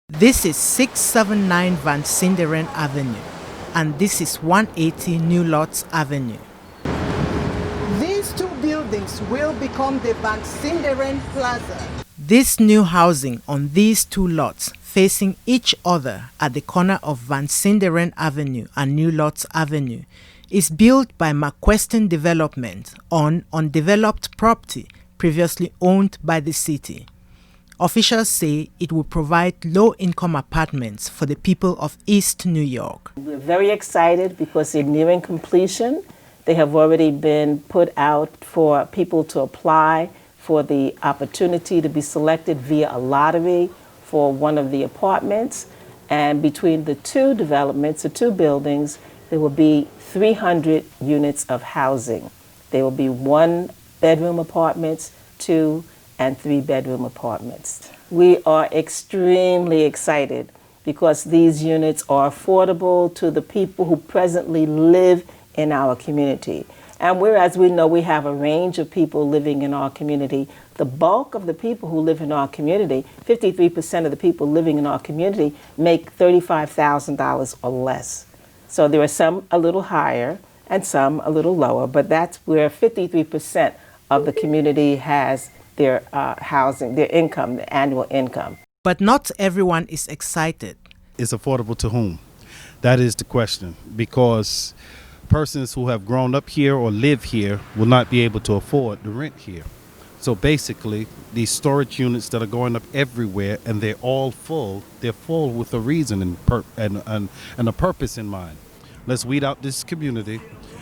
This is 679 Van Sinderen Avenue, and this is 180 New Lots Avenue. These two buildings will become the Van Sinderen Plaza. This new housing on these two lots, facing each other at the corner of Van Sinderen Avenue and New Lots Avenue, is built by McQuestion Development on undeveloped property previously owned by the city. Officials say it will provide low-income apartments for the people of East New York. We're very excited because they're nearing completion. They have already been put out for people to apply for the opportunity to be selected via a lottery for one of the apartments. And between the two developments, the two buildings, there will be 300 units of housing. There will be 1-bedroom apartments, 2 and 3-bedroom apartments. We are extremely excited because these units are affordable to the people who presently live in our community. And whereas we know we have a range of people living in our community, the bulk of the people who live in our community, 53% of the people living in our community, make $35,000 or less. So there are some a little higher and some a little lower, but that's where 53% of the community has their housing, their income, their annual income. But not everyone is excited. Is affordable to whom? That is the question, because persons who have grown up here or live here will not be able to afford the rent here. So basically, these storage units that are going up everywhere and they're all full, they're full with a reason and a purpose in mind. Let's weed out this community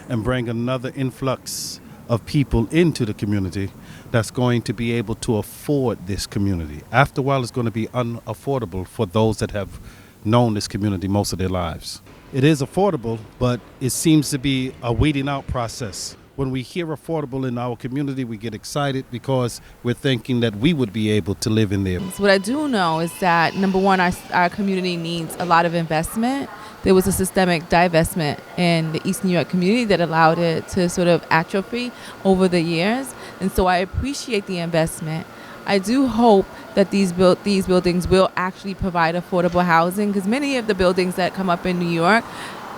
and bring another influx of people into the community that's going to be able to afford this community. After a while, it's going to be unaffordable for those that have known this community most of their lives. It is affordable, but it seems to be a weeding out process. When we hear affordable in our community, we get excited because we're thinking that we would be able to live in there. So what I do know is that, number one, our community needs a lot of investment. There was a systemic divestment in the East New York community that allowed it to sort of atrophy over the years. And so I appreciate the investment. I do hope that these buildings will actually provide affordable housing, because many of the buildings that come up in New York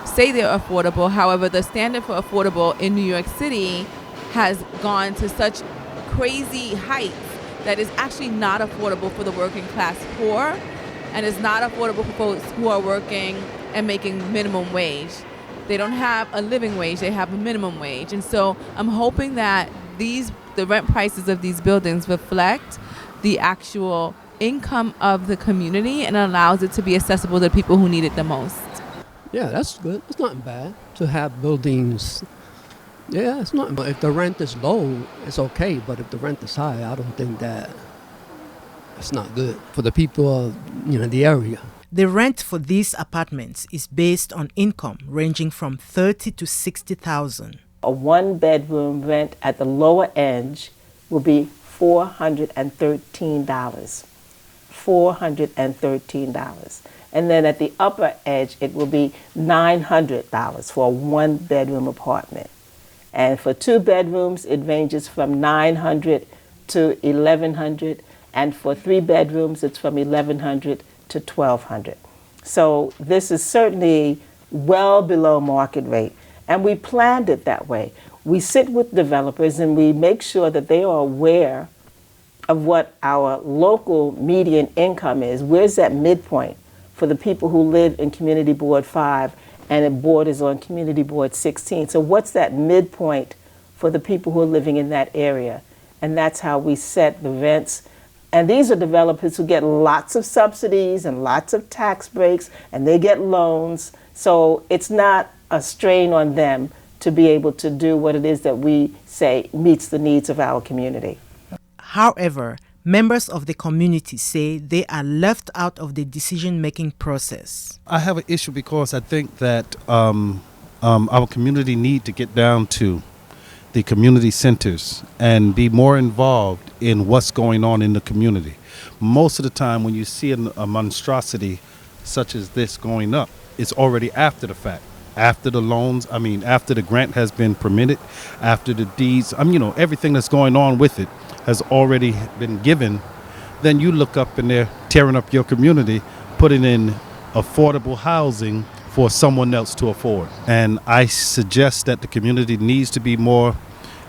say they're affordable. However, the standard for affordable in New York City has gone to such crazy heights that is actually not affordable for the working class poor, and is not affordable for folks who are working and making minimum wage. They don't have a living wage, they have a minimum wage. And so I'm hoping that the rent prices of these buildings reflect the actual income of the community and allows it to be accessible to people who need it the most. Yeah, that's good. It's not bad to have buildings. Yeah, it's not. But if the rent is low, it's okay. But if the rent is high, I don't think that it's not good for the people of the area. The rent for these apartments is based on income ranging from $30,000 to $60,000. A 1-bedroom rent at the lower edge will be $413. $413. And then at the upper edge, it will be $900 for a 1-bedroom apartment. And for 2 bedrooms, it ranges from $900 to $1,100. And for 3 bedrooms, it's from $1,100 to $1,200. So this is certainly well below market rate. And we planned it that way. We sit with developers and we make sure that they are aware of what our local median income is. Where's that midpoint for the people who live in Community Board 5 and it borders on Community Board 16? So what's that midpoint for the people who are living in that area? And that's how we set the rents. And these are developers who get lots of subsidies and lots of tax breaks, and they get loans. So it's not a strain on them to be able to do what it is that we say meets the needs of our community. However, members of the community say they are left out of the decision-making process. I have an issue because I think that our community need to get down to the community centers and be more involved in what's going on in the community. Most of the time when you see a monstrosity such as this going up, it's already after the fact. After the loans, after the grant has been permitted, after the deeds, everything that's going on with it has already been given. Then you look up and they're tearing up your community putting in affordable housing for someone else to afford. And I suggest that the community needs to be more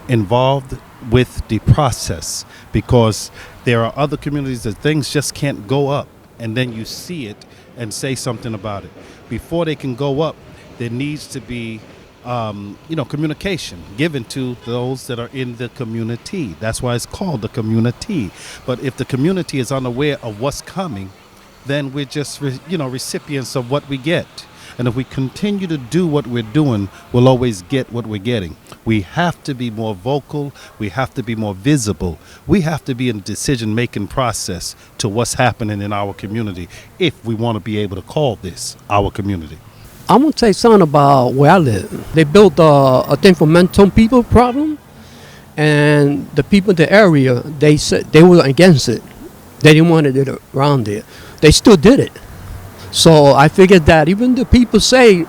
involved with the process, because there are other communities that things just can't go up and then you see it and say something about it. Before they can go up, there needs to be communication given to those that are in the community. That's why it's called the community. But if the community is unaware of what's coming, then we're just recipients of what we get. And if we continue to do what we're doing, we'll always get what we're getting. We have to be more vocal. We have to be more visible. We have to be in the decision-making process to what's happening in our community if we want to be able to call this our community. I want to say something about where I live. They built a thing for mental people problem, and the people in the area, they said they were against it. They didn't want it around there. They still did it. So I figured that even the people say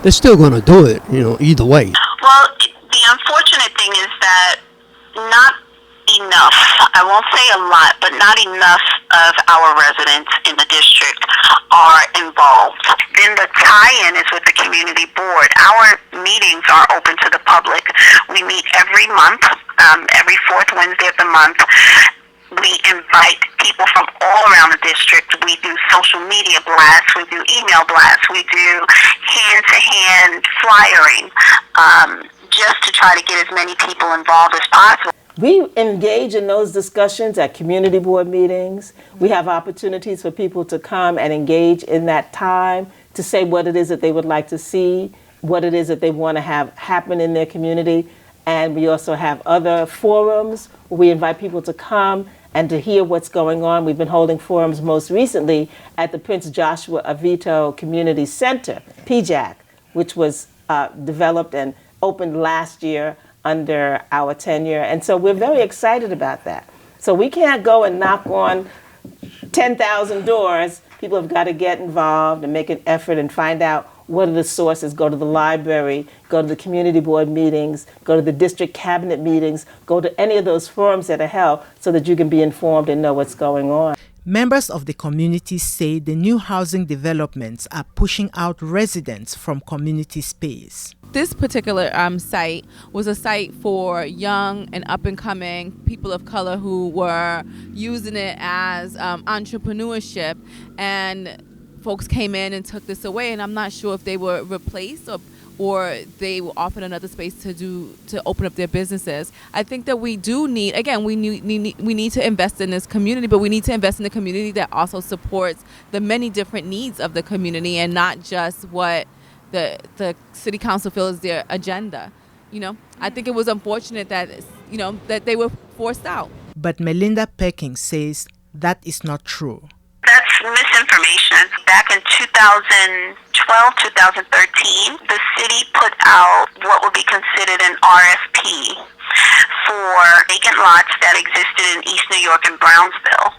they're still going to do it, either way. Well, the unfortunate thing is that not enough, I won't say a lot, but not enough of our residents in the district are involved. Then the tie-in is with the community board. Our meetings are open to the public. We meet every month, every fourth Wednesday of the month. We invite people from all around the district. We do social media blasts. We do email blasts. We do hand-to-hand flyering, just to try to get as many people involved as possible. We engage in those discussions at community board meetings. We have opportunities for people to come and engage in that time to say what it is that they would like to see, what it is that they want to have happen in their community. And we also have other forums where we invite people to come and to hear what's going on. We've been holding forums most recently at the Prince Joshua Avito Community Center, PJAC, which was developed and opened last year under our tenure. And so we're very excited about that. So we can't go and knock on 10,000 doors. People have got to get involved and make an effort and find out what are the sources. Go to the library, go to the community board meetings, go to the district cabinet meetings, go to any of those forums that are held so that you can be informed and know what's going on. Members of the community say the new housing developments are pushing out residents from community space. This particular site was a site for young and up-and-coming people of color who were using it as entrepreneurship, and folks came in and took this away, and I'm not sure if they were replaced or they were offered another space to open up their businesses. I think that we do need, again, we need to invest in this community, but we need to invest in a community that also supports the many different needs of the community and not just what the city council feels is their agenda. I think it was unfortunate that that they were forced out. But Melinda Perkins says that is not true. That's misinformation. Back in 2012, 2013, the city put out what would be considered an RFP for vacant lots that existed in East New York and Brownsville.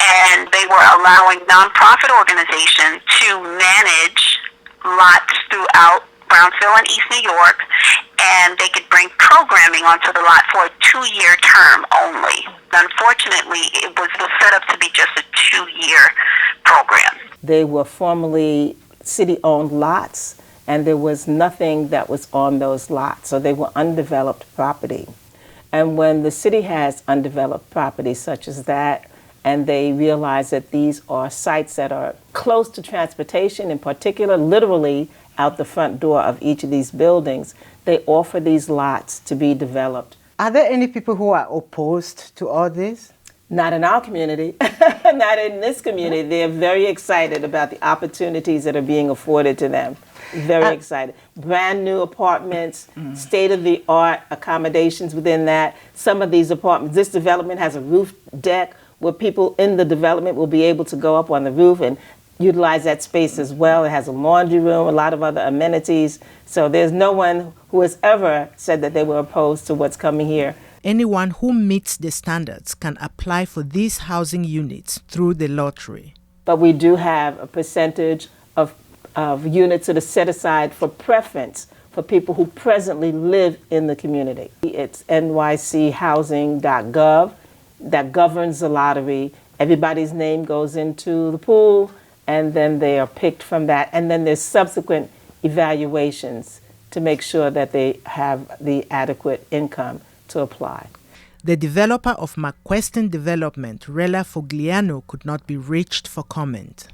And they were allowing nonprofit organizations to manage lots throughout Brownsville and East New York, and they could bring programming onto the lot for a 2-year term only. Unfortunately, it was set up to be just a 2-year program. They were formerly city-owned lots, and there was nothing that was on those lots, so they were undeveloped property. And when the city has undeveloped property such as that, and they realize that these are sites that are close to transportation, in particular, literally out the front door of each of these buildings, they offer these lots to be developed. Are there any people who are opposed to all this? Not in our community, not in this community. They're very excited about the opportunities that are being afforded to them. Very excited. Brand new apartments, state-of-the-art accommodations within that. Some of these apartments, this development has a roof deck where people in the development will be able to go up on the roof and utilize that space as well. It has a laundry room, a lot of other amenities. So there's no one who has ever said that they were opposed to what's coming here. Anyone who meets the standards can apply for these housing units through the lottery. But we do have a percentage of units that are set aside for preference for people who presently live in the community. It's nychousing.gov that governs the lottery. Everybody's name goes into the pool, and then they are picked from that, and then there's subsequent evaluations to make sure that they have the adequate income to apply. The developer of McQuestion Development, Rella Fogliano, could not be reached for comment.